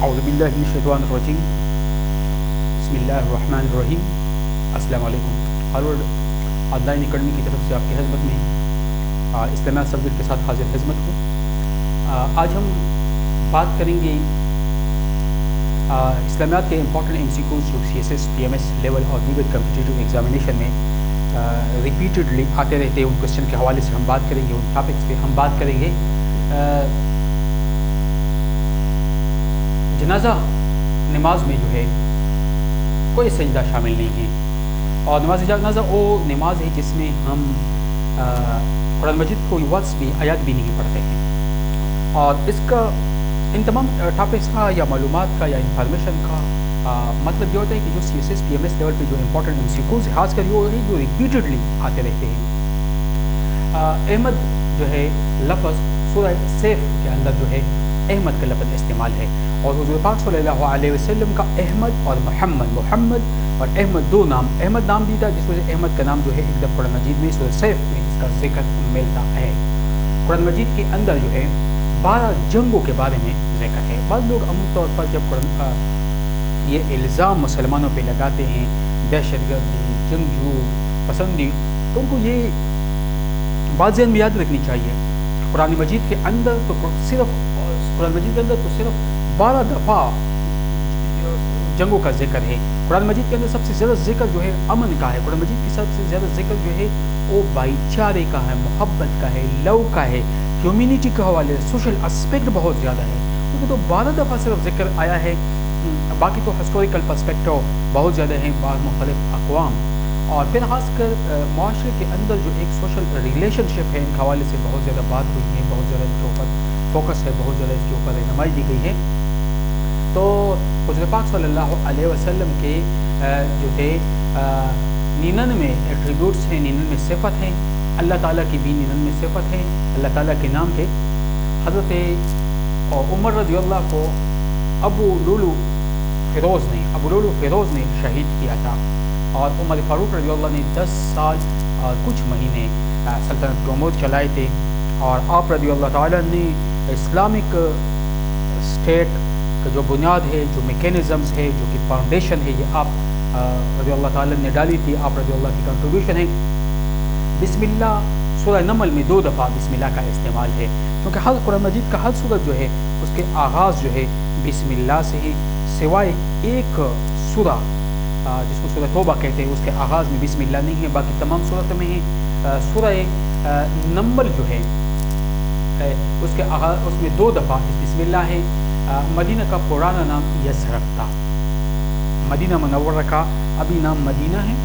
اعوذ باللہ من الشیطان الرجیم بسم اللہ الرحمن الرحیم۔ السلام علیکم۔ ہارورڈ آن لائن اکیڈمی کی طرف سے آپ کی خدمت میں اسلامیات سبجیکٹ کے ساتھ حاضر خدمت ہوں۔ آج ہم بات کریں گے اسلامیات کے امپورٹنٹ MCQs جو CSS PMS لیول اور دیگر کمپٹیٹیو ایگزامینیشن میں ریپیٹڈلی آتے رہتے ہیں، ان کوشچن کے حوالے سے ہم بات کریں گے، ان ٹاپکس پہ ہم بات کریں گے۔ جنازہ نماز میں جو ہے کوئی سجدہ شامل نہیں ہے، اور نماز جنازہ وہ نماز ہے جس میں ہم قرآن مجید کو وقت بھی آیات بھی نہیں پڑھتے ہیں، اور اس کا ان تمام ٹاپکس کا یا معلومات کا یا انفارمیشن کا مطلب یہ ہوتا ہے کہ جو CSS PMS لیول پہ جو امپورٹنٹ MCQs خاص کر وہ جو ریپیٹڈلی آتے رہتے ہیں۔ احمد جو ہے لفظ سورہ سیف کے اندر جو ہے احمد کا لفظ استعمال ہے، اور حضور پاک صلی اللہ علیہ وسلم کا احمد اور محمد اور احمد دو نام، احمد نام بھی تھا جس وجہ سے احمد کا نام جو ہے ایک دفعہ قرآن مجید میں سورہ سیف میں اس کا ذکر ملتا ہے۔ قرآن مجید کے اندر جو ہے 12 جنگوں کے بارے میں ذکر ہے۔ بعض لوگ عام طور پر جب یہ الزام مسلمانوں پہ لگاتے ہیں دہشت گردی، جنگجو پسندی، تو ان کو یہ بات ذہن میں یاد رکھنی چاہیے۔ قرآن مجید کے اندر تو صرف 12 دفعہ جنگوں کا ذکر ہے۔ قرآن مجید کے اندر سب سے زیادہ ذکر جو ہے امن کا ہے، قرآن مجید کی سب سے زیادہ ذکر جو ہے وہ بھائی چارے کا ہے، محبت کا ہے، لو کا ہے، ہیومینٹی کے حوالے سے سوشل اسپیکٹ بہت زیادہ ہے، کیونکہ تو 12 دفعہ صرف ذکر آیا ہے۔ باقی تو ہسٹوریکل پرسپیکٹو بہت زیادہ ہیں، بعض مختلف اقوام، اور پھر خاص کر معاشرے کے اندر جو ایک سوشل ریلیشن شپ ہے، ان کے حوالے سے بہت زیادہ بات ہوئی ہے، بہت زیادہ ان کے اوپر فوکس ہے، بہت زیادہ اس کے اوپر رہنمائی دی گئی ہے۔ تو حضور پاک صلی اللہ علیہ وسلم کے جو ہے 99 ایٹریبیوٹس ہیں، 99 صفت ہیں، اللہ تعالیٰ کی بھی 99 صفت ہیں، اللہ تعالیٰ کے نام کے۔ حضرت عمر رضی اللہ کو ابو لولو فیروز نے شہید کیا تھا، اور عمر فاروق رضی اللہ نے 10 سال اور کچھ مہینے سلطنت کے امور چلائے تھے، اور آپ رضی اللہ تعالیٰ نے اسلامک اسٹیٹ کا جو بنیاد ہے، جو میکینزمز ہے، جو کہ فاؤنڈیشن ہے، یہ آپ رضی اللہ تعالیٰ نے ڈالی تھی، آپ رضی اللہ کی کنٹریبیوشن ہے۔ بسم اللہ سورہ نمل میں 2 دفعہ بسم اللہ کا استعمال ہے، کیونکہ ہر قرآن مجید کا ہر سورت جو ہے اس کے آغاز جو ہے بسم اللہ سے ہی، سوائے ایک سورہ جس کو سورہ توبہ کہتے ہیں، اس کے آغاز میں بسم اللہ نہیں ہے، باقی تمام سورتوں میں ہی سورہ نمل جو ہے اس کے آغاز اس میں 2 دفعہ بسم اللہ ہے۔ مدینہ کا پرانا نام یثرب تھا، مدینہ منورہ کا ابھی نام مدینہ ہے،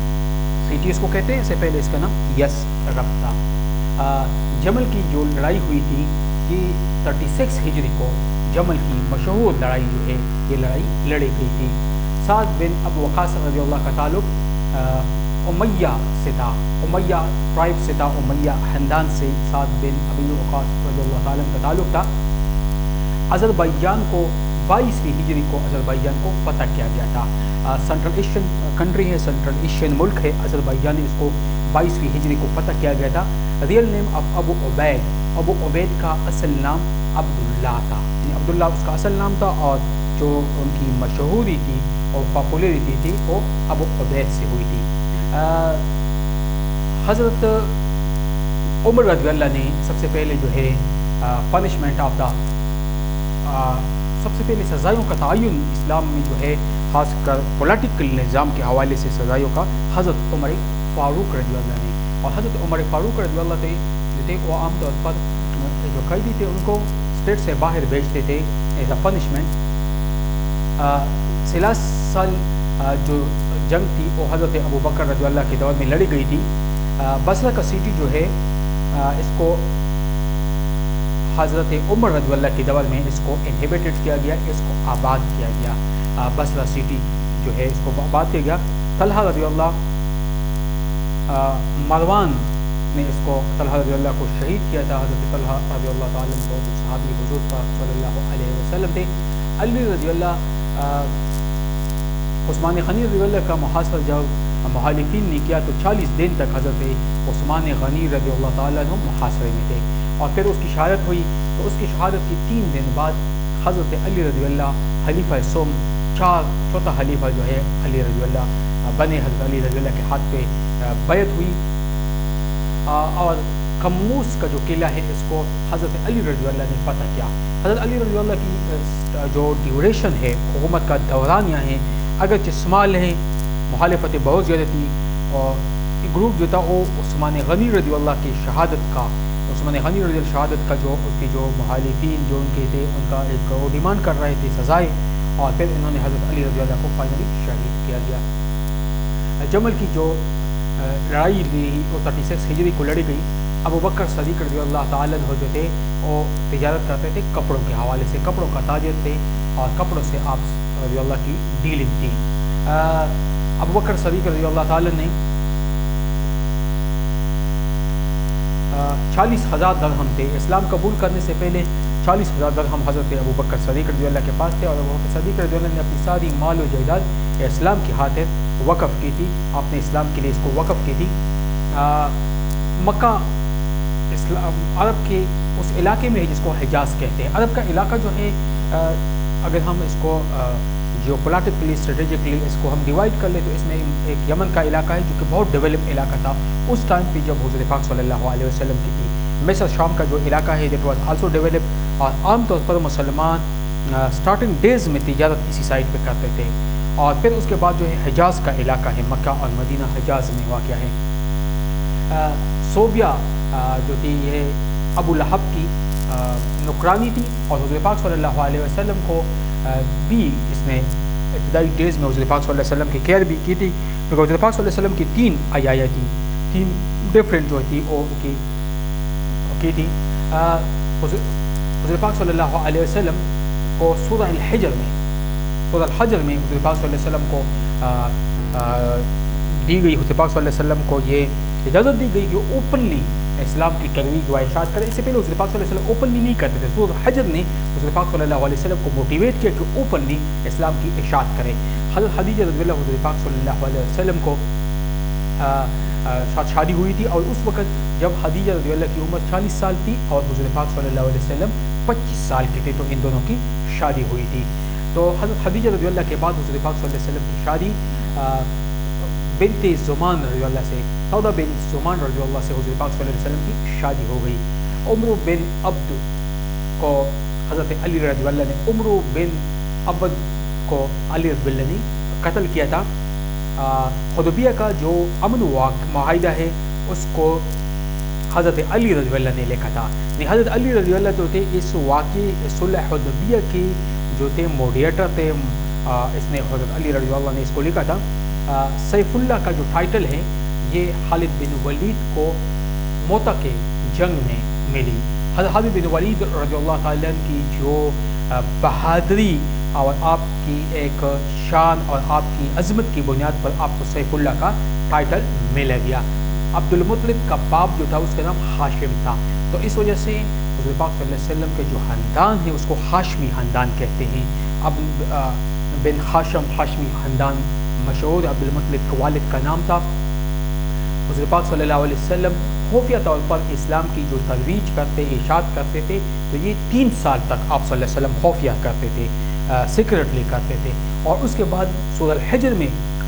سٹی اس کو کہتے ہیں، اس سے پہلے اس کا نام یثرب تھا۔ جمل کی جو لڑائی ہوئی تھی یہ 36 ہجری کو جمل کی مشہور لڑائی جو ہے یہ لڑائی لڑی گئی تھی۔ سعد بن ابو وقاص رضی اللہ کا تعلق امیہ سے تھا، امیہ ٹرائب سے تھا، امیہ خاندان سے سعد بن ابی وقاص رضی اللہ تعالیٰ کا تعلق تھا۔ آذربائیجان کو 22ویں ہجری کو آذربائیجان کو فتح کیا گیا تھا۔ سینٹرل ایشین کنٹری ہے، سینٹرل ایشین ملک ہے آذربائیجان، اس کو 22ویں ہجری کو فتح کیا گیا تھا۔ ریئل نیم آف ابو عبید کا اصل نام عبداللہ تھا، یعنی عبداللہ اس کا اصل نام تھا، اور جو ان کی مشہوری تھی اور پاپولیرٹی تھی وہ ابو عبید سے ہوئی تھی۔ حضرت عمر رضی اللہ نے سب سے پہلے جو ہے پنشمنٹ آف دا سب سے پہلے سزائیوں کا تعین اسلام میں جو ہے خاص کر پولیٹیکل نظام کے حوالے سے سزائیوں کا حضرت عمر فاروق رضی اللہ نے، اور حضرت عمر فاروق رضی اللہ جو تھے وہ عام طور پر جو قیدی تھے ان کو اسٹیٹ سے باہر بھیجتے تھے ایز اے پنشمنٹ۔ سال جو جنگ تھی وہ حضرت ابو بکر رضی اللہ کے دور میں لڑی گئی تھی۔ بصرہ کا سٹی جو ہے اس کو حضرت عمر رضی اللہ کے دور میں اس کو انہیبیٹڈ کیا گیا، اس کو آباد کیا گیا، بصرہ سٹی جو ہے اس کو آباد کیا گیا۔ طلحہ رضی اللہ مروان نے اس کو طلحہ رضی اللہ کو شہید کیا تھا۔ حضرت طلحہ رضی اللہ تعالیٰ کو صحابی حضور صلی اللہ علیہ وسلم تھے۔ علی رضی اللہ عثمان غنی رضی اللہ کا محاصرہ جب مخالفین نے کیا تو 40 دن تک حضرت عثمان غنی رضی اللہ تعالیٰ عنہ محاصرے میں تھے، اور پھر اس کی شہادت ہوئی، تو اس کی شہادت کے 3 دن بعد حضرت علی رضی اللہ خلیفہ سوم چوتھا خلیفہ جو ہے علی رضی اللہ بنے، حضرت علی رضی اللہ کے ہاتھ پہ بیعت ہوئی، اور کموس کا جو قلعہ ہے اس کو حضرت علی رضی اللہ نے فتح کیا۔ حضرت علی رضی اللہ کی جو ڈیوریشن ہے، حکومت کا دورانیہ ہے، اگرچہ اسمال ہے، مخالفت بہت زیادہ تھی، اور گروپ جو تھا وہ عثمان غنی رضی اللہ کی شہادت کا، عثمان غنی رضی اللہ شہادت کا جو اس کی جو مخالفین جو ان کے تھے ان کا ایک وہ ڈیمانڈ کر رہے تھے سزائے، اور پھر انہوں نے حضرت علی رضی اللہ کو فائنلی شہید کیا گیا۔ جمل کی جو لڑائی رہی وہ 36 ہجری کو لڑی گئی۔ ابو بکر صدیق رضی اللہ تعالیٰ عنہ جو تھے وہ تجارت کرتے تھے کپڑوں کے حوالے سے، کپڑوں کا تاجر تھے، اور کپڑوں سے آپ رضی اللہ کی ڈیلنگ تھی۔ ابو بکر صدیق رضی اللہ تعالیٰ نے 40,000 درہم تھے، اسلام قبول کرنے سے پہلے 40,000 درہم حضرت ابو بکر صدیق رضی اللہ کے پاس تھے، اور ابو بکر صدیق رضی اللہ نے اپنی ساری مال و جائیداد اسلام کی خاطر وقف کی تھی، آپ نے اسلام کے لیے اس کو وقف کی تھی۔ مکہ عرب کے اس علاقے میں ہے جس کو حجاز کہتے ہیں۔ عرب کا علاقہ جو ہے، اگر ہم اس کو جیو پولیٹیکلی اسٹریٹجکلی اس کو ہم ڈیوائڈ کر لیں تو اس میں ایک یمن کا علاقہ ہے جو کہ بہت ڈیولپ علاقہ تھا اس ٹائم پہ جب حضور پاک صلی اللہ علیہ وسلم کی تھی۔ مصر شام کا جو علاقہ ہے دیٹ واز آلسو ڈیولپ، اور عام طور پر مسلمان اسٹارٹنگ ڈیز میں تجارت اسی سائٹ پہ کرتے تھے، اور پھر اس کے بعد جو ہے حجاز کا علاقہ ہے، مکہ اور مدینہ حجاز میں واقع ہے۔ صوبیہ جو تھی یہ ابو لہب کی نکرانی تھی، اور حضور پاک صلی اللہ علیہ وسلم کو بھی اس نے ابتدائی ڈیز میں حضور پاک صلی اللہ علیہ وسلم کی کیئر بھی کی تھی، کیونکہ حضور پاک صلی اللہ علیہ وسلم کی 3 عیایا تھی، 3 ڈفرینٹ جو تھی وہ کی تھی۔ حضور پاک صلی اللہ علیہ وسلم کو سورہ الحجر میں حضور پاک صلی اللہ علیہ وسلم کو دی گئی، حضور پاک صلی اللہ علیہ وسلم کو یہ اجازت دی گئی کہ اوپنلی اسلام کی ترویج و ارشاد کرے۔ اس سے پہلے حضور پاک صلی اللہ علیہ وسلم اوپنلی نہیں کرتے تھے، سورہ حجر نے حضور پاک صلی اللہ علیہ وسلم کو موٹیویٹ کیا کہ اوپنلی اسلام کی ارشاد کرے۔ حضرت خدیجہ رضی اللہ حضور پاک صلی اللہ علیہ وسلم کو ساتھ شادی ہوئی تھی، اور اس وقت جب خدیجہ رضی اللہ کی عمر 40 سال تھی اور حضور پاک صلی اللہ علیہ وسلم 25 سال کے تھے، تو ان دونوں کی شادی ہوئی تھی۔ تو حضرت خدیجہ رضی اللہ کے بعد حضور پاک صلی اللہ علیہ وسلم کی شادی بنت زمان رضی اللہ سے، سودا بن زمان رضی اللہ سے حضور پاک صلی اللہ علیہ وسلم کی شادی ہو گئی۔ عمرو بن عبد کو حضرت علی رضی اللہ نے عمرو بن عبد کو علی رضی اللہ نے قتل کیا تھا۔ حدیبیہ کا جو امن معاہدہ ہے اس کو حضرت علی رضی اللہ نے لکھا تھا۔ حضرت علی رضی اللہ جو تھے اس واقعی صلح حدیبیہ کے جو تھے موڈیٹر تھے، اس نے حضرت علی رضی اللہ نے اس کو لکھا تھا۔ سیف اللہ کا جو ٹائٹل ہے یہ خالد بن ولید کو موتا کے جنگ میں ملی۔ حضرت خالد بن ولید رضی اللہ تعالیٰ کی جو بہادری اور آپ کی ایک شان اور آپ کی عظمت کی بنیاد پر آپ کو سیف اللہ کا ٹائٹل مل گیا۔ عبد المطلب کا باپ جو تھا اس کا نام ہاشم تھا، تو اس وجہ سے حضور پاک صلی اللہ علیہ وسلم کے جو خاندان ہے اس کو ہاشمی خاندان کہتے ہیں۔ اب بن ہاشمی خاندان مشہور، عبد المطلب کے والد کا نام تھا۔ حضور پاک صلی اللہ علیہ وسلم خفیہ طور پر اسلام کی جو ترویج کرتے ارشاد کرتے تھے، تو یہ 3 سال تک آپ صلی اللہ علیہ وسلم خفیہ کرتے تھے، سیکرٹلی کرتے تھے، اور اس کے بعد سورہ الحجر میں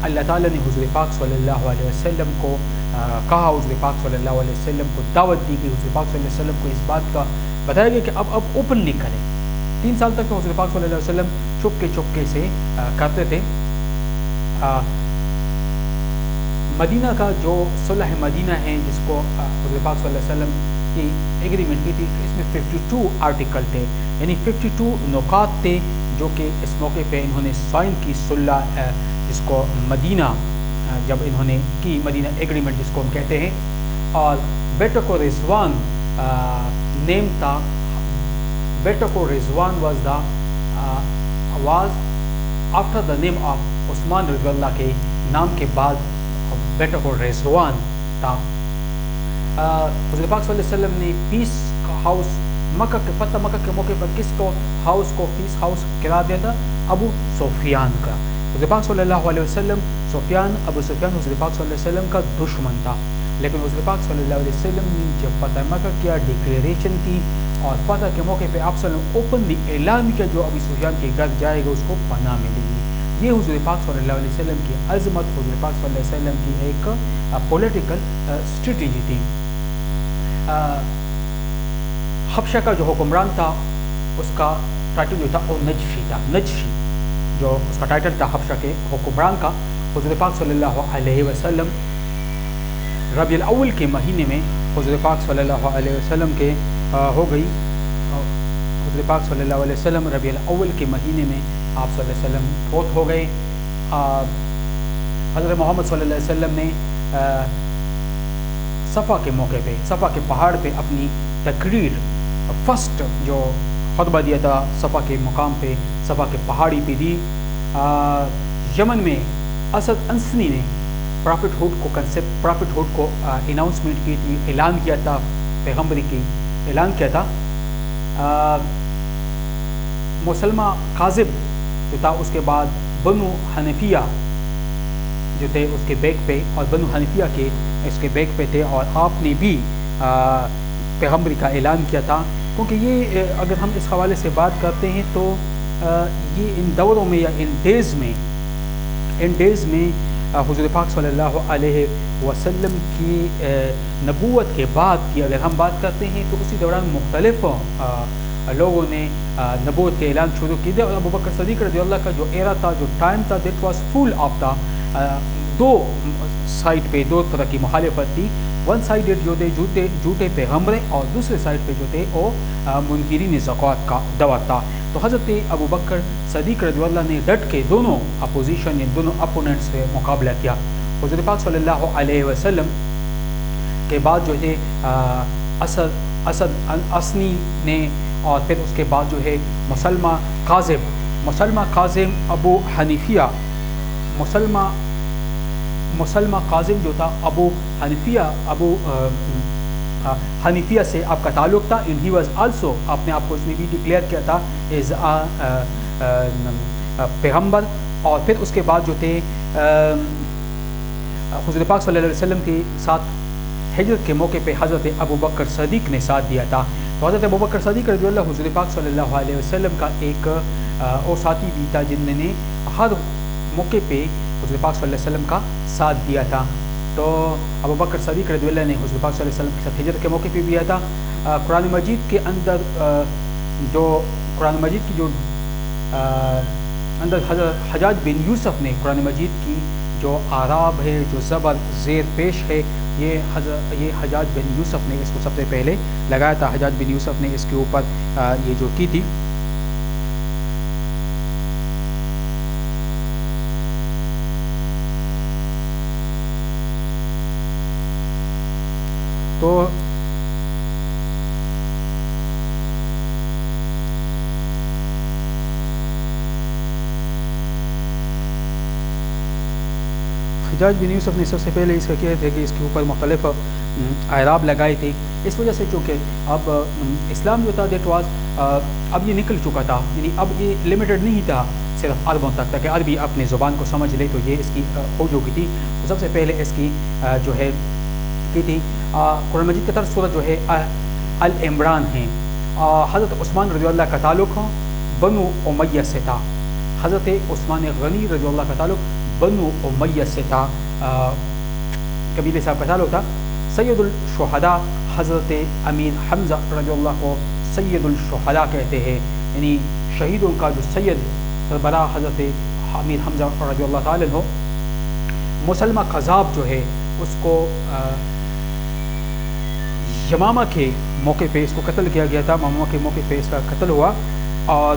اللہ تعالیٰ نے حضور پاک صلی اللہ علیہ وسلم کو کہا، حضور پاک صلی اللہ علیہ وسلم کو دعوت دی گئی، حضور پاک صلی اللہ علیہ وسلم کو اس بات کا بتایا گیا کہ اب اوپن نہیں کریں۔ 3 سال تک تو حضور پاک صلی اللہ علیہ وسلم چپکے سے کرتے تھے۔ مدینہ کا جو صلح مدینہ ہے جس کو حضور پاک صلی اللہ علیہ وسلم کی ایگریمنٹ کی تھی، اس میں 52 آرٹیکل تھے، یعنی 52 نکات تھے جو کہ اس موقع پہ انہوں نے سائن کی صلح جس کو مدینہ جب انہوں نے کی مدینہ ایگریمنٹ جس کو ہم کہتے ہیں، اور بیٹا کو رضوان نیم تھا، بیٹا کو Rizwan was after the name of Usman رضی اللہ کے نام کے بعد بیٹا کو رضوان تھا۔ حضور پاک صلی اللہ علیہ وسلم نے پیس ہاؤس مکہ کے فتح مکہ کے موقع پر کس کو ہاؤس کو پیس ہاؤس کرا دیا تھا؟ ابو سفیان کا۔ حضور پاک صلی اللہ علیہ وسلم ابو سفیان حضور پاک صلی اللہ علیہ وسلم کا دشمن تھا، لیکن حضور پاک صلی اللہ علیہ وسلم نے جب فتح مکہ کیا، ڈکلیریشن کی، اور فتح کے موقع پہ آپ صلی اللہ علیہ وسلم اوپنلی اعلان کیا جو ابو سفیان کے گھر جائے گا اس کو پناہ ملے گی۔ یہ حضور پاک صلی اللہ علیہ وسلم کی عظمت، حضور پاک صلی اللہ علیہ وسلم کی ایک پولیٹیکل اسٹریٹجی تھی۔ حبشہ کا جو حکمران تھا اس کا ٹائٹل جو تھا وہ نجفی تھا، نجفی جو اس کا ٹائٹل تھا حبشہ کے حکمران کا۔ حضور پاک صلی اللہ علیہ وسلم ربیع الاول کے مہینے میں حضور پاک صلی اللہ علیہ وسلم کے ہو گئی، حضور پاک صلی اللہ علیہ وسلم ربیع الاول کے مہینے میں آپ صلی اللہ علیہ وسلم فوت ہو گئے۔ حضرت محمد صلی اللہ علیہ وسلم نے صفا کے موقع پہ، صفا کے پہاڑ پہ اپنی تقریر فرسٹ جو خطبہ دیا تھا صفا کے مقام پہ، صفا کے پہاڑی پہ دی۔ یمن میں اسد انسنی نے پرافٹ ہوڈ کو کنسیپٹ، پرافٹ ہوڈ کو اناؤنسمنٹ کی تھی، اعلان کیا تھا، پیغمبری کی اعلان کیا تھا۔ مسلمہ کاذب جو تھا اس کے بعد بنو حنفیہ جو تھے اس کے بیک پہ، اور بنو حنفیہ کے اس کے بیک پہ تھے، اور آپ نے بھی پیغمبری کا اعلان کیا تھا۔ کیونکہ یہ اگر ہم اس حوالے سے بات کرتے ہیں تو یہ ان دوروں میں یا ان ڈیز میں حضور پاک صلی اللہ علیہ وسلم کی نبوت کے بعد کی اگر ہم بات کرتے ہیں تو اسی دوران مختلف لوگوں نے نبوت کے اعلان شروع کی تھے، اور ابو بکر صدیق رضی اللہ کا جو ایرا تھا، جو ٹائم تھا، that was full of the دو سائڈ پہ دو طرح کی مخالفت تھی۔ ون سائڈ جو تھے جھوٹے پیغمبریں، اور دوسرے سائڈ پہ جو تھے وہ منکرین زکوٰۃ کا دور تھا۔ تو حضرت ابو بکر صدیق رضی اللہ نے ڈٹ کے دونوں اپوزیشن یا دونوں اپوننٹ سے مقابلہ کیا۔ حضور پاک صلی اللہ علیہ وسلم کے بعد جو ہے اسد انسنی نے، اور پھر اس کے بعد جو ہے مسلمہ کاظم ابو حنیفیہ، مسلمہ کاظم جو تھا ابو حنیفیہ سے آپ کا تعلق تھا۔ اینڈ ہی واز آلسو، آپ نے آپ کو اس میں بھی ڈکلیئر کیا تھا ایز پیغمبر۔ اور پھر اس کے بعد جو تھے حضور پاک صلی اللہ علیہ وسلم کے ساتھ ہجرت کے موقع پہ حضرت ابو بکر صدیق نے ساتھ دیا تھا۔ تو حضرت ابو بکر صدیق رضی اللہ حضور پاک صلی اللہ علیہ وسلم کا ایک اور ساتھی بھی تھا جن نے ہر موقع پہ حضور پاک صلی اللہ علیہ وسلم کا ساتھ دیا تھا۔ تو ابو بکر صدیق رضی اللہ نے حضور پاک صلی اللہ علیہ وسلم کے ساتھ ہجرت کے موقع پہ بھی دیا تھا۔ قرآن مجید کے اندر حضرت حجاج بن یوسف نے قرآن مجید کی جو آراب ہے، جو زبر زیر پیش ہے، یہ حجاج بن یوسف نے اس کو سب سے پہلے لگایا تھا۔ حجاج بن یوسف نے اس کے اوپر یہ جو کی تھی۔ تو حجاج بن یوسف نے سب سے پہلے اس کا کیا تھے کہ اس کے اوپر مختلف اعراب لگائے تھے، اس وجہ سے چونکہ اب اسلام جو تھا دیٹ واز اب یہ نکل چکا تھا، یعنی اب یہ لمیٹڈ نہیں تھا صرف عربوں تک، تاکہ عربی اپنے زبان کو سمجھ لے، تو یہ اس کی ہو جو کی تھی۔ تو سب سے پہلے اس کی جو ہے کی تھی قرآن مجید کی طرف سورت جو ہے العمران ہیں۔ حضرت عثمان رضی اللہ کا تعلق بنو امیہ سے تھا، حضرت عثمان غنی رضی اللہ کا تعلق بنو امیہ سے تھا، قبیلے صاحب کا تعلق تھا۔ سید الشہداء حضرت امیر حمزہ رضی اللہ کو سید الشہداء کہتے ہیں، یعنی شہیدوں کا جو سید سربراہ حضرت امیر حمزہ رضی اللہ تعالیٰ عنہ۔ مسلمہ کذاب جو ہے اس کو یمامہ کے موقع پہ اس کو قتل کیا گیا تھا، یمامہ کے موقع پہ اس کا قتل ہوا، اور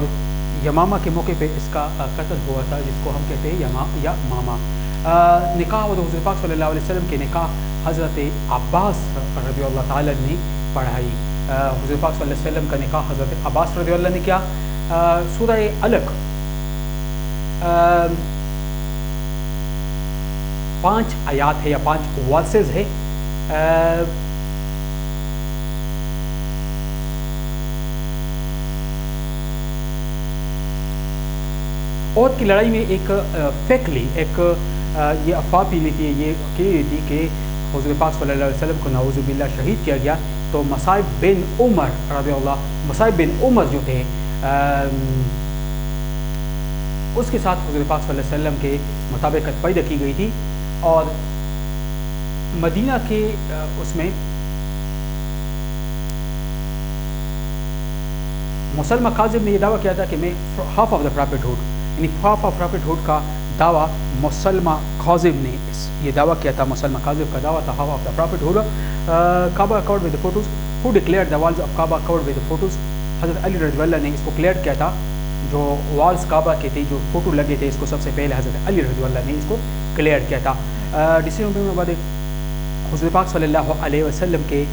یمامہ کے موقع پہ اس کا قتل ہوا تھا، جس کو ہم کہتے ہیں یا ماما۔ نکاح اور حضور پاک صلی اللہ علیہ وسلم کے نکاح حضرت عباس رضی اللہ تعالیٰ نے پڑھائی۔ حضور پاک صلی اللہ علیہ وسلم کا نکاح حضرت عباس رضی اللہ نے کیا۔ سورہ علق 5 آیات ہے یا 5 ورسز ہے۔ عہد کی لڑائی میں ایک فیکلی یہ افواہ پھیلی تھی، یہ کی تھی کہ حضور پاک صلی اللہ علیہ وسلم کو نعوذ باللہ شہید کیا گیا۔ تو مصعب بن عمر رضی اللہ مصعب بن عمر جو تھے اس کے ساتھ حضور پاک صلی اللہ علیہ وسلم کے مطابقت پیدا کی گئی تھی، اور مدینہ کے اس میں مسلمہ کاذب نے یہ دعویٰ کیا تھا کہ میں half of the prophethood, یعنی ہاف آف پراپٹ ہوڈ کا دعویٰ مسلمہ کاذب نے یہ دعویٰ کیا تھا، مسلمہ کاذب کا دعویٰ تھا half of the prophethood. Kaaba covered with photos, who declared the walls of Kaaba covered with photos. حضرت علی رضی اللہ نے اس کو کلیئر کیا تھا، جو والز کعبہ کے تھے، جو فوٹو لگے تھے، اس کو سب سے پہلے حضرت علی رضی اللہ نے اس کو کلیئر کیا تھا. ڈیسیجن کے بعد حضور پاک صلی اللہ علیہ وسلم کے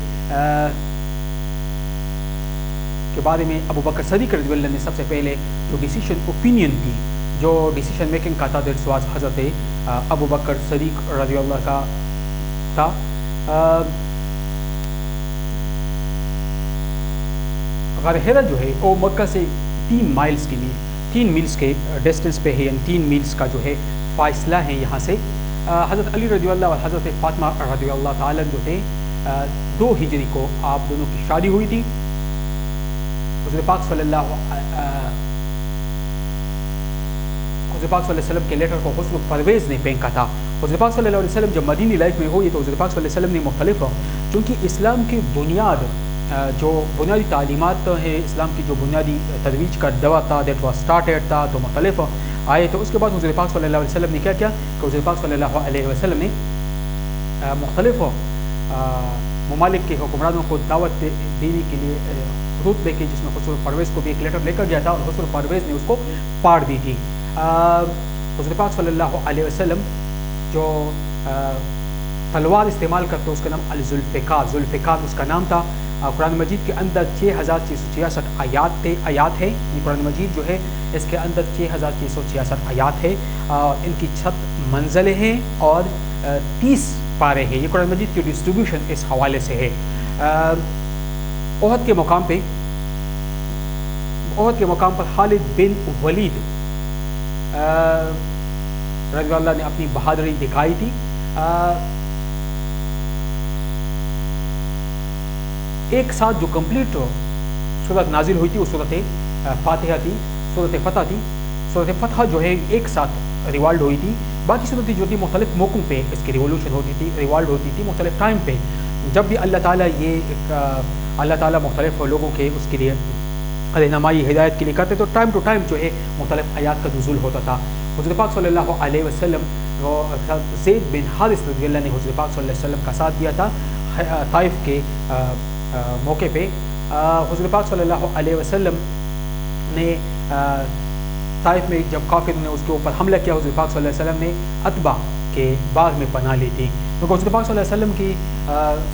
بارے میں ابو بکر صدیق رضی اللہ نے سب سے پہلے جو ڈیسیشن اوپینین دی، جو ڈیسیشن میکنگ کا تھا، دیٹس واز حضرت ابو بکر صدیق رضی اللہ کا تھا. غار حرا جو ہے وہ مکہ سے 3 میلز کے ڈسٹینس پہ ہے، یعنی 3 میلز کا جو ہے فاصلہ ہے یہاں سے. حضرت علی رضی اللہ اور حضرت فاطمہ رضی اللہ تعالیٰ جو تھے 2 ہجری کو آپ دونوں کی شادی ہوئی تھی. حضور پاک صلی اللہ علیہ وسلم کے لیٹر کو حسن پرویز نے پھینکا تھا. حضور پاک صلی اللہ علیہ وسلم جب مدینی لائف میں ہوئی تو حضور پاک صلی اللہ علیہ وسلم نے مختلف چونکہ اسلام کی بنیاد جو بنیادی تعلیمات ہیں، اسلام کی جو بنیادی ترویج کا دوا تھا، دیٹ واز اسٹارٹیڈ تھا، تو مختلف آئے. تو اس کے بعد حضور پاک صلی اللہ علیہ وسلم نے کیا کیا کہ حضور پاک صلی اللہ علیہ وسلم نے مختلف ممالک کے حکمرانوں کو دعوت دینے کے لیے خطوط لے کے، جس میں خسرو پرویز کو بھی ایک لیٹر لے کر گیا تھا، اور خسرو پرویز نے اس کو پاڑ دی تھی. حضور پاک صلی اللہ علیہ وسلم جو تلوار استعمال کرتے اس کا نام الذوالفقار، ذوالفقار اس کا نام تھا. قرآن مجید کے اندر 6666 آیات ہیں. قرآن مجید جو ہے اس کے اندر 6666 آیات ہے، ان کی 6 منزلیں ہیں اور 30 پارے ہیں. یہ قرآن مجید کی ڈسٹریبیوشن اس حوالے سے ہے. احد کے مقام پر خالد بن ولید رضی اللہ نے اپنی بہادری دکھائی تھی. ایک ساتھ جو کمپلیٹ صورت نازل ہوئی تھی وہ صورت فاتحہ تھی، صورت فتح تھی. صورت فتح جو ہے ایک ساتھ ریوالڈ ہوئی تھی. باقی صورتیں جو تھی مختلف موقعوں پہ اس کی ریولیوشن ہوتی تھی، ریوالڈ ہوتی تھی مختلف ٹائم پہ. جب بھی اللہ تعالیٰ مختلف لوگوں کے اس کے لیے رہنمائی ہدایت کے لیے کرتے تو ٹائم ٹو ٹائم جو ہے مختلف آیات کا نزول ہوتا تھا. حضور پاک صلی اللہ علیہ وسلم زید بن حارث رضی اللہ نے حضور پاک صلی اللہ علیہ وسلم کا ساتھ دیا تھا طائف کے موقع پہ. حضور پاک صلی اللہ علیہ وسلم نے طائف میں جب کافر نے اس کے اوپر حملہ کیا، حضور پاک صلی اللہ علیہ وسلم نے عتبہ کے باغ میں پناہ لی تھی. کیونکہ حضور پاک صلی اللہ علیہ وسلم کی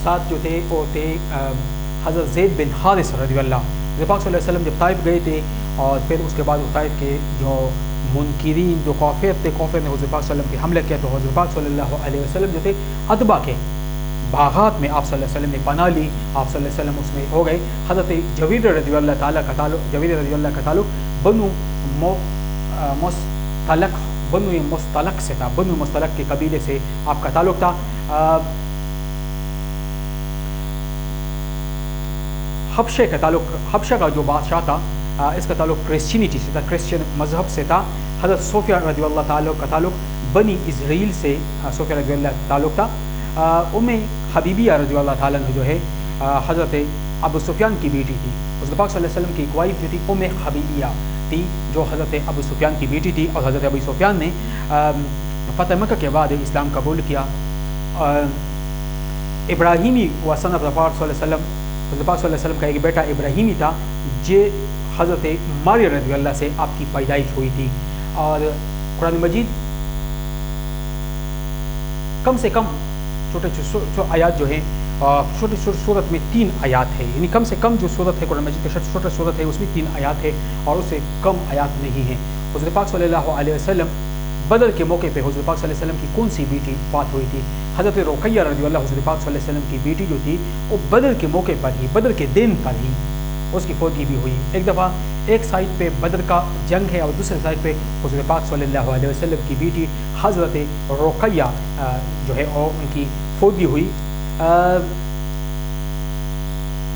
ساتھ جو تھے وہ تھے حضرت زید بن حارث رضی اللہ. حضور پاک صلی اللہ علیہ وسلم جب طائف گئے تھے اور پھر اس کے بعد طائف کے جو منکرین جو کافر تھے، کافر نے حضور پاک صلی اللہ علیہ وسلم پہ حملہ کیا، تو حضور پاک صلی اللہ علیہ وسلم جو تھے عتبہ کے باغات میں آپ صلی اللہ علیہ وسلم نے پناہ لی. آپ صلی اللہ علیہ وسلم اس میں ہو گئے. حضرت جویر رضی اللہ تعالیٰ کا تعلق بنو مستلق سے تھا. بنو مستلق کے قبیلے سے آپ کا تعلق تھا. حبشہ کا جو بادشاہ تھا اس کا تعلق کرسچینٹی سے تھا، کرسچین مذہب سے تھا. حضرت صوفیہ رضی اللہ تعالیٰ کا تعلق بنی اسرائیل سے صوفیہ رضی اللہ تعلق تھا. حبیبیہ رضی اللہ تعالیٰ نے جو ہے حضرت ابو سفیان کی بیٹی تھی. حضرت پاک صلی اللہ علیہ وسلم کی ایک وائف جو تھی حبیبیہ تھی، جو حضرت ابو سفیان کی بیٹی تھی. اور حضرت ابو سفیان نے فتح مکہ کے بعد اسلام قبول کیا. ابراہیمی وسن صلی اللہ علیہ وسلم، حضرت پاک صلی اللہ علیہ وسلم کا ایک بیٹا ابراہیمی تھا، جو حضرت ماریہ رضی اللہ سے آپ کی پیدائش ہوئی تھی. اور قرآن مجید کم سے کم چھوٹے آیات جو ہیں چھوٹی صورت میں 3 آیات ہے، یعنی کم سے کم جو صورت ہے قرآن مجید کی چھوٹا صورت ہے اس میں 3 آیات ہے اور اس سے کم آیات نہیں ہیں. حضرت پاک صلی اللہ علیہ وسلم بدر کے موقع پہ حضرت پاک صلی اللہ علیہ وسلم کی کون سی بیٹی وفات ہوئی تھی؟ حضرت رقیہ رضی اللہ حضرت پاک صلی اللہ علیہ وسلم کی بیٹی جو تھی وہ بدر کے موقع پر ہی، بدر کے دن پر ہی اس کی فوتی بھی ہوئی. ایک دفعہ ایک سائڈ پہ بدر کا جنگ ہے اور دوسرے سائڈ پہ حضرت پاک صلی اللہ علیہ وسلم کی بیٹی حضرت رقیہ جو ہے اور ان کی فوتی ہوئی.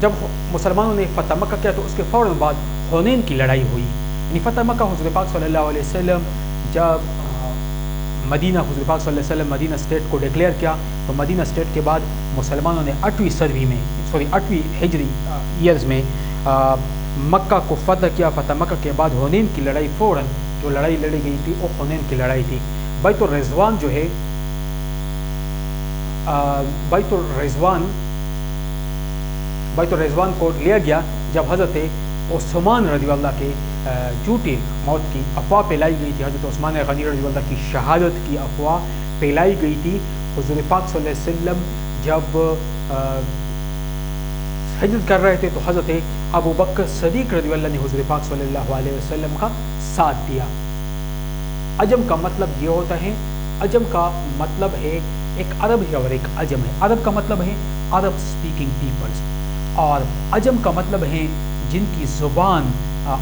جب مسلمانوں نے فتح مکہ کیا تو اس کے فوراً بعد حنین کی لڑائی ہوئی. یعنی فتح مکہ حضور پاک صلی اللہ علیہ وسلم جب مدینہ حضور پاک صلی اللہ علیہ وسلم مدینہ اسٹیٹ کو ڈکلیئر کیا تو مدینہ اسٹیٹ کے بعد مسلمانوں نے 8ویں ہجری ایئرز میں مکہ کو فتح کیا. فتح مکہ کے بعد حنین کی لڑائی فوراً جو لڑائی لڑی گئی تھی وہ حنین کی لڑائی تھی. بیت الرضوان جو ہے بیت الرضوان کو لیا گیا جب حضرت عثمان رضی اللہ کے جھوٹی موت کی افواہ پھیلائی گئی تھی. حضرت عثمان غنی رضی اللہ کی شہادت کی افواہ پھیلائی گئی تھی. حضور پاک صلی اللہ علیہ وسلم جب ہجرت کر رہے تھے تو حضرت ابو بکر صدیق رضی اللہ نے حضور پاک صلی اللہ علیہ وسلم کا ساتھ دیا. عجم کا مطلب یہ ہوتا ہے, عجم کا مطلب ہے ایک عرب ہے اور ایک عجم ہے. عرب کا مطلب ہے عرب اسپیکنگ پیپلز, اور عجم کا مطلب ہے جن کی زبان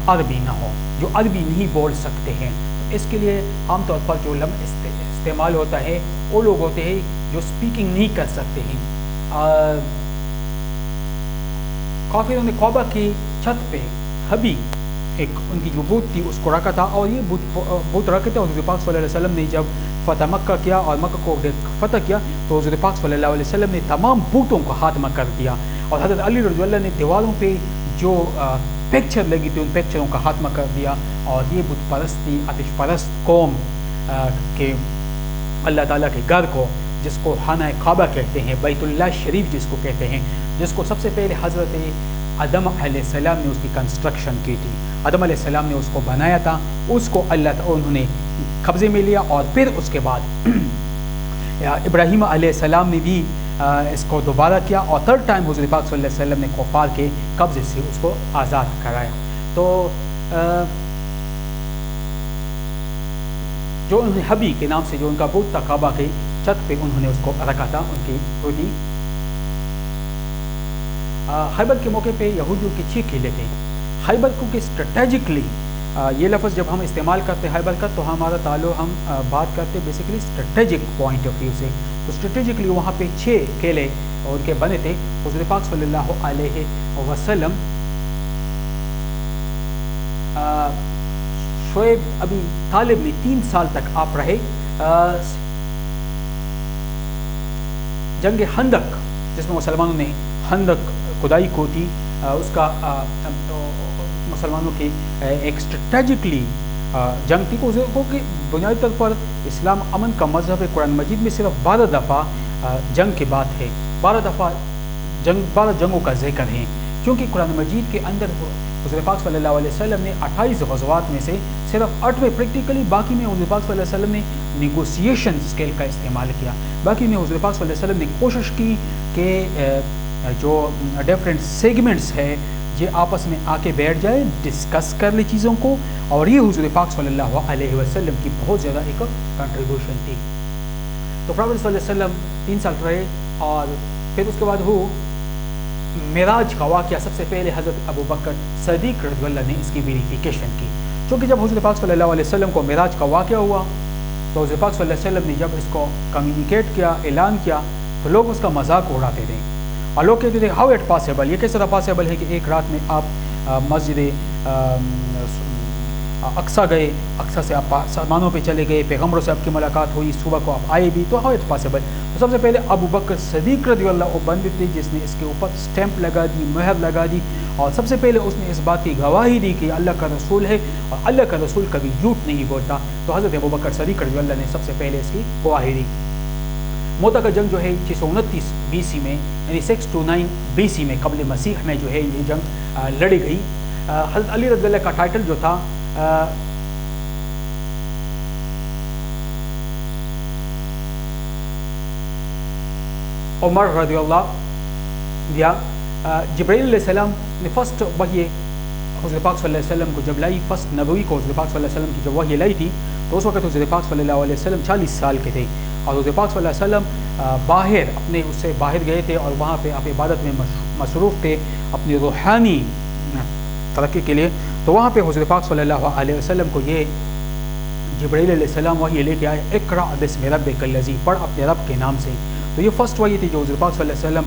عربی نہ ہو, جو عربی نہیں بول سکتے ہیں. اس کے لیے عام طور پر جو لفظ استعمال ہوتا ہے وہ لوگ ہوتے ہیں جو اسپیکنگ نہیں کر سکتے ہیں. کافروں نے کعبہ کی چھت پہ حبی ایک ان کی جو بت تھی اس کو رکھا تھا, اور یہ بت رکھے تھے. حضور پاک صلی اللہ علیہ وسلم نے جب فتح مکہ کیا اور مکہ کو فتح کیا تو حضور پاک صلی اللہ علیہ وسلم نے تمام بتوں کو خاتمہ کر دیا, اور حضرت علی رضی اللہ نے دیواروں پہ جو پکچر لگی تھی ان پکچروں کا خاتمہ کر دیا. اور یہ بت پرستی آتش پرست قوم کے اللہ تعالیٰ کے گھر کو, جس کو خانہ کعبہ کہتے ہیں, بیت اللہ شریف جس کو کہتے ہیں, جس کو سب سے پہلے حضرت آدم علیہ السلام نے اس کی کنسٹرکشن کی تھی. آدم علیہ السلام نے اس کو بنایا تھا, اس کو اللہ تعالیٰ انہوں نے قبضے میں لیا, اور پھر اس کے بعد ابراہیم علیہ السلام نے بھی اس کو دوبارہ کیا, اور تھرڈ ٹائم حضور پاک صلی اللہ علیہ وسلم نے کفار کے قبضے سے اس کو آزاد کرایا. تو جو انہوں نے حبی کے نام سے جو ان کا بت تھا کعبہ کے چھت پہ انہوں نے اس کو رکھا تھا. ان کی ہوتی خیبر کے موقع پہ یہودیوں کے 6 قلعے تھے. خیبر کو کہ اسٹریٹجکلی یہ لفظ جب ہم استعمال کرتے ہیں خیبر کا تو ہمارا تعلق ہم بات کرتے basically strategic point of view سے. تو اسٹریٹجکلی وہاں پہ 6 قلعے ان کے بنے تھے. حضور پاک صلی اللہ علیہ وسلم شعیب ابی طالب نے 3 سال تک آپ رہے. جنگ خندق جس میں مسلمانوں نے خندق کھدائی کو تھی, اس کا مسلمانوں کی ایک اسٹریٹجکلی جنگ تھی. کو کہ بنیادی طور پر اسلام امن کا مذہب ہے. قرآن مجید میں صرف 12 دفعہ جنگ کی بات ہے, 12 جنگوں کا ذکر ہے, کیونکہ قرآن مجید کے اندر حضور پاک صلی اللہ علیہ وسلم نے 28 غزوات میں سے صرف 8ویں پریکٹیکلی, باقی میں حضور پاک صلی اللہ علیہ وسلم نے نیگوسیشن اسکیل کا استعمال کیا. باقی میں حضور پاک صلی اللہ علیہ وسلم نے کوشش کی کہ جو ڈفرینٹ سیگمنٹس ہے یہ آپس میں آ کے بیٹھ جائے, ڈسکس کر لے چیزوں کو, اور یہ حضور پاک صلی اللہ علیہ وسلم کی بہت زیادہ ایک کنٹریبیوشن تھی. تو پروفیٹ صلی اللہ علیہ وسلم 3 سال رہے, اور پھر اس کے بعد وہ معراج کا واقعہ سب سے پہلے حضرت ابو بکر صدیق رضی اللہ نے اس کی ویریفیکیشن کی. چونکہ جب حضور پاک صلی اللہ علیہ وسلم کو معراج کا واقعہ ہوا تو حضور پاک صلی اللہ علیہ وسلم نے جب اس کو کمیونیکیٹ کیا, اعلان کیا, تو لوگ اس کا مذاق اڑاتے تھے, اور لوگ کہتے تھے ہاؤ اٹ پاسبل, یہ کس طرح پاسبل ہے کہ ایک رات میں آپ مسجد اقصیٰ گئے, اقصیٰ سے آپ سامانوں پہ چلے گئے, پیغمبروں سے آپ کی ملاقات ہوئی, صبح کو آپ آئے بھی, تو ہاؤ اٹ پاسبل. تو سب سے پہلے ابو بکر صدیق رضی اللہ وہ بندے تھے جس نے اس کے اوپر اسٹیمپ لگا دی, مہر لگا دی, اور سب سے پہلے اس نے اس بات کی گواہی دی کہ اللہ کا رسول ہے اور اللہ کا رسول کبھی جھوٹ نہیں بولتا. تو حضرت ابو بکر صدیق رضی اللہ نے سب سے پہلے اس کی گواہی دی. موتا کا جنگ جو ہے 629 BC میں, یعنی 629 BC میں قبل مسیح میں جو ہے یہ جنگ لڑی گئی. حضرت علی رضی اللہ کا ٹائٹل جو تھا عمر رضی اللہ دیا. جبرائیل علیہ السلام نے فرسٹ وحی حضور پاک صلی اللہ علیہ وسلم کو جب لائی, فرسٹ نبوی کو حضور پاک صلی اللہ علیہ وسلم کی جب وحی لائی تھی تو اس وقت حضور پاک صلی اللہ علیہ وسلم 40 سال کے تھے, اور حضور پاک صلی اللہ علیہ وسلم باہر اپنے اس سے باہر گئے تھے, اور وہاں پہ آپ عبادت میں مصروف تھے اپنی روحانی ترقی کے لیے. تو وہاں پہ حضور پاک صلی اللہ علیہ وسلم کو یہ جبرائیل علیہ السلام وحی لے کے آئے, اقرأ بسم ربک الذی, پڑھ اپنے رب کے نام سے. تو یہ فرسٹ وحی تھی جو حضور پاک صلی اللہ علیہ وسلم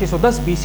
610 BC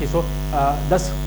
610